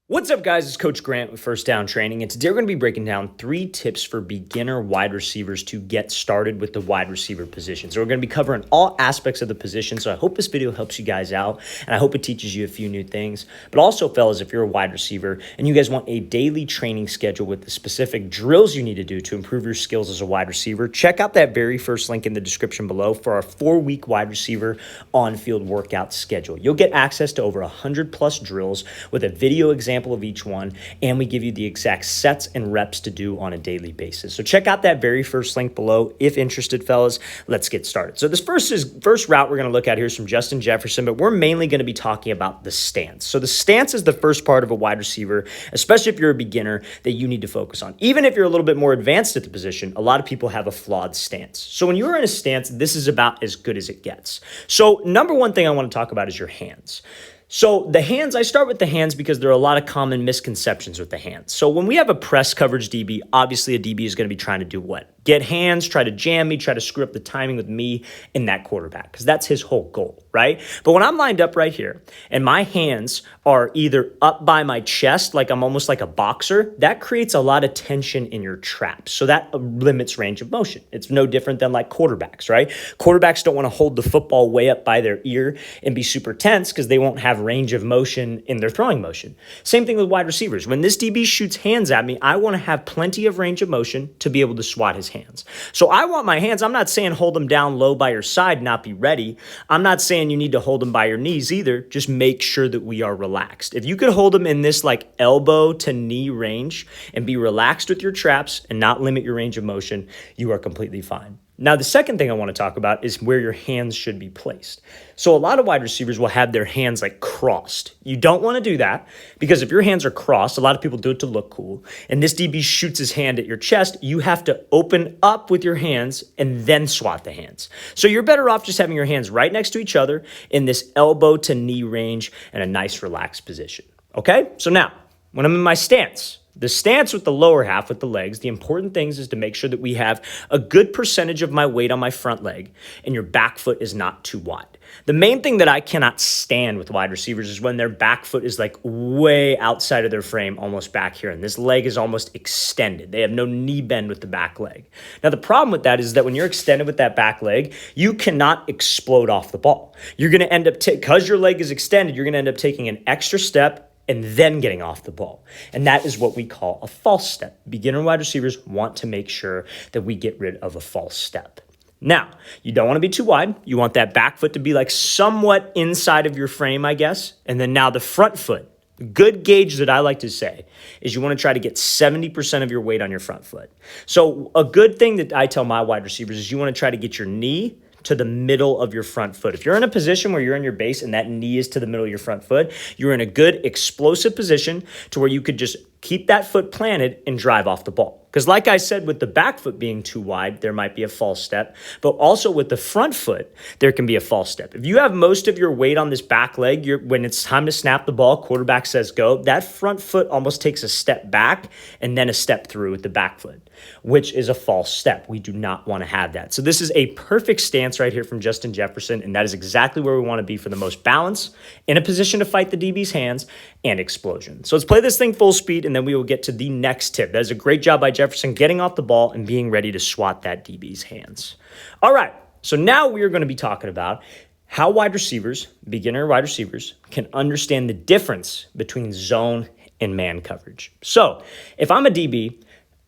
What's up, guys? It's Coach Grant with First Down Training, and today we're going to be breaking down 3 tips for beginner wide receivers to get started with the wide receiver position. So we're going to be covering all aspects of the position, so I hope this video helps you guys out, and I hope it teaches you a few new things. But also, fellas, if you're a wide receiver and you guys want a daily training schedule with the specific drills you need to do to improve your skills as a wide receiver, check out that very first link in the description below for our 4-week wide receiver on-field workout schedule. You'll get access to over 100 plus drills with a video example of each one, and we give you the exact sets and reps to do on a daily basis. So check out that very first link below if interested, fellas. Let's get started. So this first route we're going to look at here is from Justin Jefferson, but we're mainly going to be talking about the stance. So the stance is the first part of a wide receiver, especially if you're a beginner, that you need to focus on. Even if you're a little bit more advanced at the position, a lot of people have a flawed stance. So when you're in a stance, this is about as good as it gets. So number one thing I want to talk about is your hands. So the hands, I start with the hands because there are a lot of common misconceptions with the hands. So when we have a press coverage DB, obviously a DB is going to be trying to do what? Get hands, try to jam me, try to screw up the timing with me and that quarterback, because that's his whole goal, right? But when I'm lined up right here and my hands are either up by my chest, like I'm almost like a boxer, that creates a lot of tension in your traps. So that limits range of motion. It's no different than like quarterbacks, right? Quarterbacks don't want to hold the football way up by their ear and be super tense because they won't have range of motion in their throwing motion. Same thing with wide receivers. When this DB shoots hands at me, I want to have plenty of range of motion to be able to swat his hands. So I want my hands, I'm not saying hold them down low by your side, not be ready. I'm not saying you need to hold them by your knees either. Just make sure that we are relaxed. If you could hold them in this like elbow to knee range and be relaxed with your traps and not limit your range of motion, you are completely fine. Now, the second thing I want to talk about is where your hands should be placed. So a lot of wide receivers will have their hands like crossed. You don't want to do that because if your hands are crossed, a lot of people do it to look cool, and this DB shoots his hand at your chest, you have to open up with your hands and then swat the hands. So you're better off just having your hands right next to each other in this elbow to knee range and a nice relaxed position. Okay? So now, when I'm in my stance, the stance with the lower half with the legs, the important things is to make sure that we have a good percentage of my weight on my front leg and your back foot is not too wide. The main thing that I cannot stand with wide receivers is when their back foot is like way outside of their frame, almost back here, and this leg is almost extended. They have no knee bend with the back leg. Now, the problem with that is that when you're extended with that back leg, you cannot explode off the ball. You're going to end up, because your leg is extended, you're going to end up taking an extra step and then getting off the ball. And that is what we call a false step. Beginner wide receivers want to make sure that we get rid of a false step. Now, you don't want to be too wide. You want that back foot to be like somewhat inside of your frame, I guess. And then now the front foot, good gauge that I like to say is you want to try to get 70% of your weight on your front foot. So a good thing that I tell my wide receivers is you want to try to get your knee to the middle of your front foot. If you're in a position where you're in your base and that knee is to the middle of your front foot, you're in a good explosive position to where you could just keep that foot planted and drive off the ball. Because like I said, with the back foot being too wide, there might be a false step, but also with the front foot, there can be a false step. If you have most of your weight on this back leg, when it's time to snap the ball, quarterback says go, that front foot almost takes a step back and then a step through with the back foot, which is a false step. We do not want to have that. So this is a perfect stance right here from Justin Jefferson, and that is exactly where we want to be for the most balance, in a position to fight the DB's hands, and explosion. So let's play this thing full speed, and then we will get to the next tip. That is a great job by Jefferson getting off the ball and being ready to swat that DB's hands. All right, so now we are going to be talking about how wide receivers, beginner wide receivers, can understand the difference between zone and man coverage. So if I'm a DB,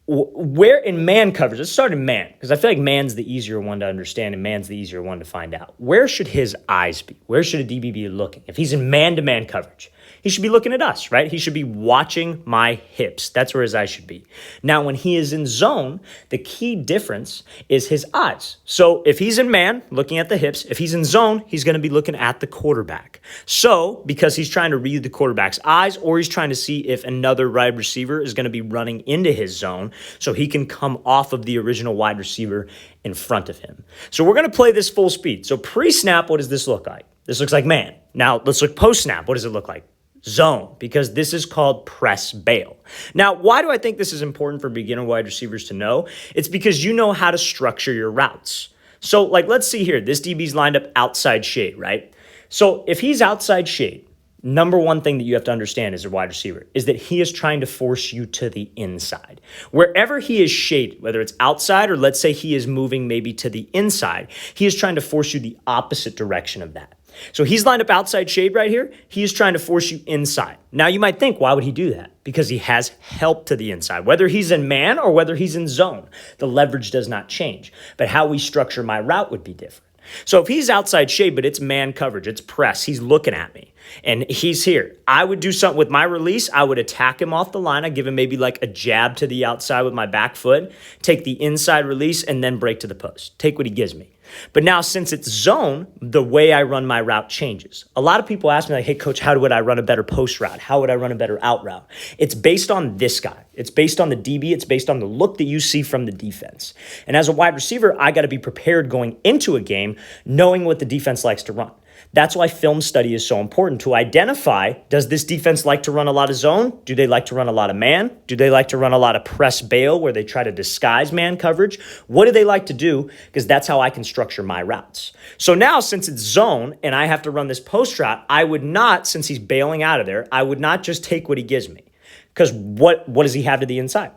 where in man coverage, let's start in man, because I feel like man's the easier one to understand and man's the easier one to find out. Where should his eyes be? Where should a DB be looking? If he's in man-to-man coverage, he should be looking at us, right? He should be watching my hips. That's where his eyes should be. Now, when he is in zone, the key difference is his eyes. So if he's in man, looking at the hips, if he's in zone, he's going to be looking at the quarterback. So because he's trying to read the quarterback's eyes, or he's trying to see if another wide receiver is going to be running into his zone, so he can come off of the original wide receiver in front of him. So we're going to play this full speed. So pre-snap, what does this look like? This looks like man. Now let's look post-snap. What does it look like? Zone, because this is called press bail. Now, why do I think this is important for beginner wide receivers to know? It's because you know how to structure your routes. So let's see here. This DB's lined up outside shade, right? So if he's outside shade, Number one thing that you have to understand as a wide receiver is that he is trying to force you to the inside. Wherever he is shaded, whether it's outside or let's say he is moving maybe to the inside, he is trying to force you the opposite direction of that. So he's lined up outside shade right here. He is trying to force you inside. Now you might think, why would he do that? Because he has help to the inside. Whether he's in man or whether he's in zone, the leverage does not change. But how we structure my route would be different. So if he's outside shade, but it's man coverage, it's press, he's looking at me, and he's here, I would do something with my release. I would attack him off the line. I'd give him maybe like a jab to the outside with my back foot, take the inside release, and then break to the post. Take what he gives me. But now since it's zone, the way I run my route changes. A lot of people ask me like, hey coach, how would I run a better post route? How would I run a better out route? It's based on this guy. It's based on the DB. It's based on the look that you see from the defense. And as a wide receiver, I got to be prepared going into a game, knowing what the defense likes to run. That's why film study is so important to identify, does this defense like to run a lot of zone? Do they like to run a lot of man? Do they like to run a lot of press bail where they try to disguise man coverage? What do they like to do? Because that's how I can structure my routes. So now since it's zone and I have to run this post route, I would not, since he's bailing out of there, I would not just take what he gives me. Because what does he have to the inside?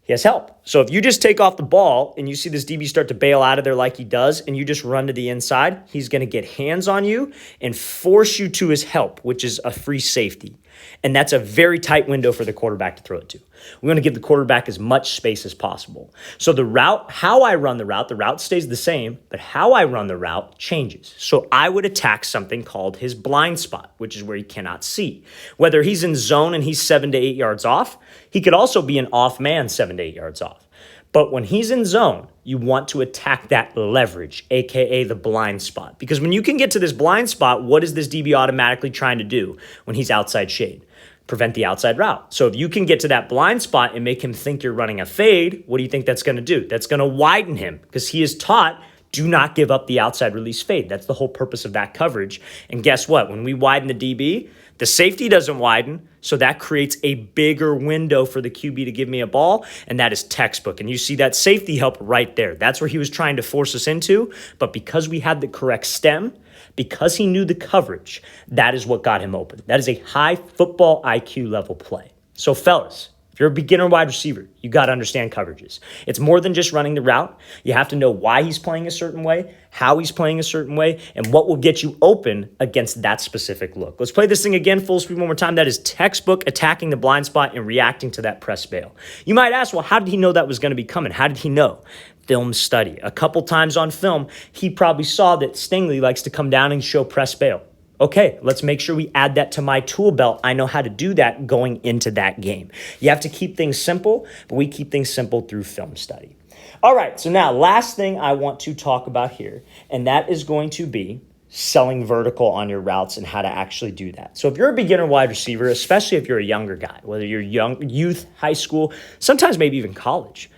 He has help. So if you just take off the ball and you see this DB start to bail out of there like he does, and you just run to the inside, he's going to get hands on you and force you to his help, which is a free safety. And that's a very tight window for the quarterback to throw it to. We want to give the quarterback as much space as possible. So the route, how I run the route stays the same, but how I run the route changes. So I would attack something called his blind spot, which is where he cannot see. Whether he's in zone and he's 7 to 8 yards off, he could also be an off man 7 to 8 yards off. But when he's in zone, you want to attack that leverage, aka the blind spot. Because when you can get to this blind spot, what is this DB automatically trying to do when he's outside shade? Prevent the outside route. So if you can get to that blind spot and make him think you're running a fade, what do you think that's going to do? That's going to widen him because he is taught, do not give up the outside release fade. That's the whole purpose of that coverage. And guess what? When we widen the DB, the safety doesn't widen, so that creates a bigger window for the QB to give me a ball, and that is textbook. And you see that safety help right there. That's where he was trying to force us into, but because we had the correct stem, because he knew the coverage, that is what got him open. That is a high football IQ level play. So fellas, if you're a beginner wide receiver, you got to understand coverages. It's more than just running the route. You have to know why he's playing a certain way, how he's playing a certain way, and what will get you open against that specific look. Let's play this thing again, full speed one more time. That is textbook attacking the blind spot and reacting to that press bail. You might ask, well, how did he know that was going to be coming? How did he know? Film study. A couple times on film, he probably saw that Stingley likes to come down and show press bail. Okay, let's make sure we add that to my tool belt. I know how to do that going into that game. You have to keep things simple, but we keep things simple through film study. All right, so now last thing I want to talk about here, and that is going to be selling vertical on your routes and how to actually do that. So if you're a beginner wide receiver, especially if you're a younger guy, whether you're young, youth, high school, sometimes maybe even college,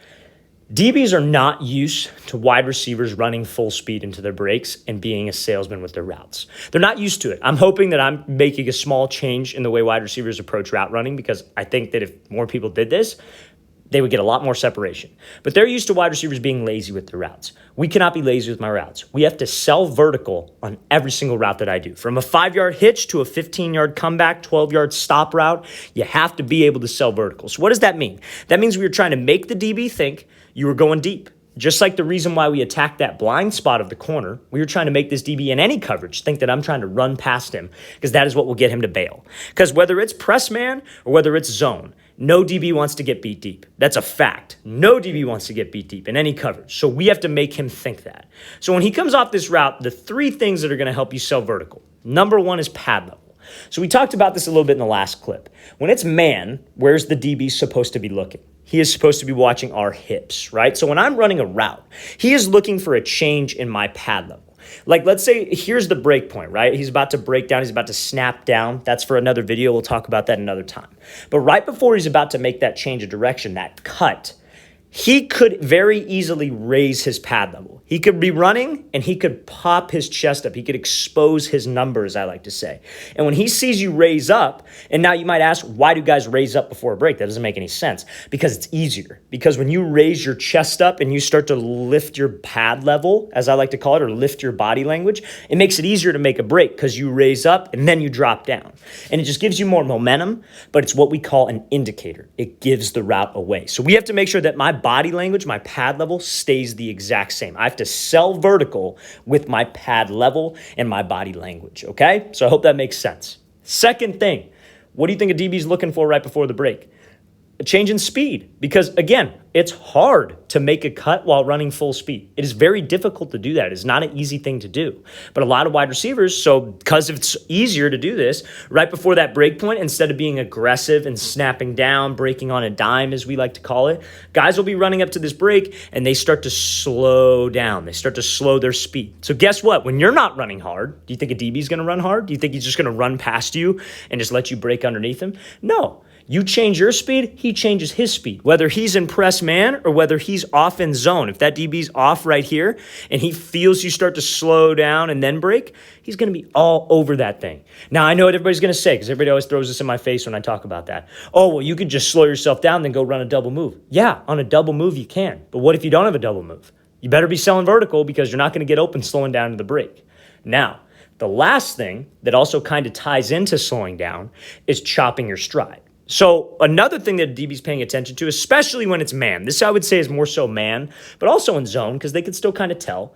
DBs are not used to wide receivers running full speed into their breaks and being a salesman with their routes. They're not used to it. I'm hoping that I'm making a small change in the way wide receivers approach route running because I think that if more people did this, they would get a lot more separation. But they're used to wide receivers being lazy with their routes. We cannot be lazy with my routes. We have to sell vertical on every single route that I do. From a 5-yard hitch to a 15-yard comeback, 12-yard stop route, you have to be able to sell vertical. So what does that mean? That means we are trying to make the DB think you were going deep. Just like the reason why we attacked that blind spot of the corner, we were trying to make this DB in any coverage think that I'm trying to run past him because that is what will get him to bail. Because whether it's press man or whether it's zone, no DB wants to get beat deep. That's a fact. No DB wants to get beat deep in any coverage. So we have to make him think that. So when he comes off this route, the 3 things that are going to help you sell vertical. Number 1 is pad level. So we talked about this a little bit in the last clip. When it's man, where's the DB supposed to be looking? He is supposed to be watching our hips, right? So when I'm running a route, he is looking for a change in my pad level. Like, let's say, here's the break point, right? He's about to break down. He's about to snap down. That's for another video. We'll talk about that another time. But right before he's about to make that change of direction, that cut, he could very easily raise his pad level. He could be running and he could pop his chest up. He could expose his numbers, I like to say. And when he sees you raise up, and now you might ask, why do guys raise up before a break? That doesn't make any sense. Because it's easier. Because when you raise your chest up and you start to lift your pad level, as I like to call it, or lift your body language, it makes it easier to make a break because you raise up and then you drop down. And it just gives you more momentum, but it's what we call an indicator. It gives the route away. So we have to make sure that my body language, my pad level stays the exact same. I have to sell vertical with my pad level and my body language, okay? So I hope that makes sense. Second thing, what do you think a DB is looking for right before the break? A change in speed, because again, it's hard to make a cut while running full speed. It is very difficult to do that. It's not an easy thing to do. But a lot of wide receivers, so because it's easier to do this, right before that break point, instead of being aggressive and snapping down, breaking on a dime, as we like to call it, guys will be running up to this break and they start to slow down. They start to slow their speed. So guess what? When you're not running hard, do you think a DB is going to run hard? Do you think he's just going to run past you and just let you break underneath him? No. You change your speed, he changes his speed. Whether he's in press man or whether he's off in zone. If that DB's off right here and he feels you start to slow down and then break, he's going to be all over that thing. Now, I know what everybody's going to say because everybody always throws this in my face when I talk about that. Oh, well, you could just slow yourself down then go run a double move. Yeah, on a double move you can. But what if you don't have a double move? You better be selling vertical because you're not going to get open slowing down to the break. Now, the last thing that also kind of ties into slowing down is chopping your stride. So another thing that a DB is paying attention to, especially when it's man, this I would say is more so man, but also in zone because they can still kind of tell,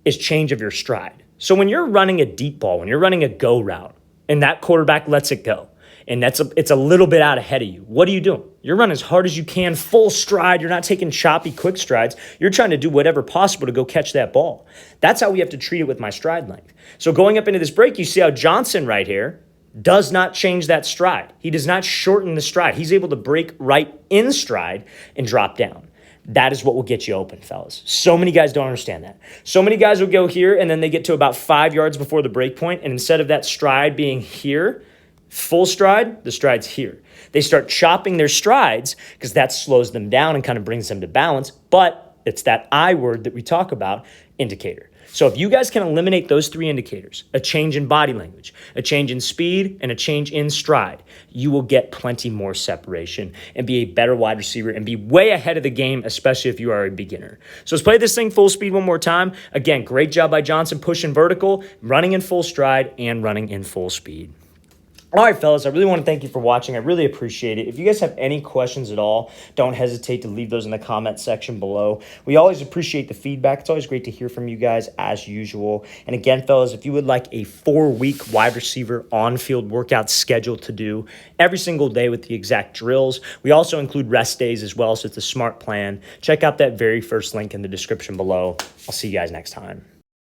is change of your stride. So when you're running a deep ball, when you're running a go route, and that quarterback lets it go, and it's a little bit out ahead of you, what are you doing? You're running as hard as you can, full stride. You're not taking choppy, quick strides. You're trying to do whatever possible to go catch that ball. That's how we have to treat it with my stride length. So going up into this break, you see how Johnson right here does not change that stride. He does not shorten the stride. He's able to break right in stride and drop down. That is what will get you open, fellas. So many guys don't understand that. So many guys will go here and then they get to about 5 yards before the break point, and instead of that stride being here, full stride, the stride's here. They start chopping their strides because that slows them down and kind of brings them to balance, but it's that I word that we talk about, indicator. So if you guys can eliminate those three indicators, a change in body language, a change in speed, and a change in stride, you will get plenty more separation and be a better wide receiver and be way ahead of the game, especially if you are a beginner. So let's play this thing full speed one more time. Again, great job by Johnson pushing vertical, running in full stride, and running in full speed. All right, fellas, I really want to thank you for watching. I really appreciate it. If you guys have any questions at all, don't hesitate to leave those in the comment section below. We always appreciate the feedback. It's always great to hear from you guys as usual. And again, fellas, if you would like a 4-week wide receiver on-field workout schedule to do every single day with the exact drills, we also include rest days as well, so it's a smart plan. Check out that very first link in the description below. I'll see you guys next time.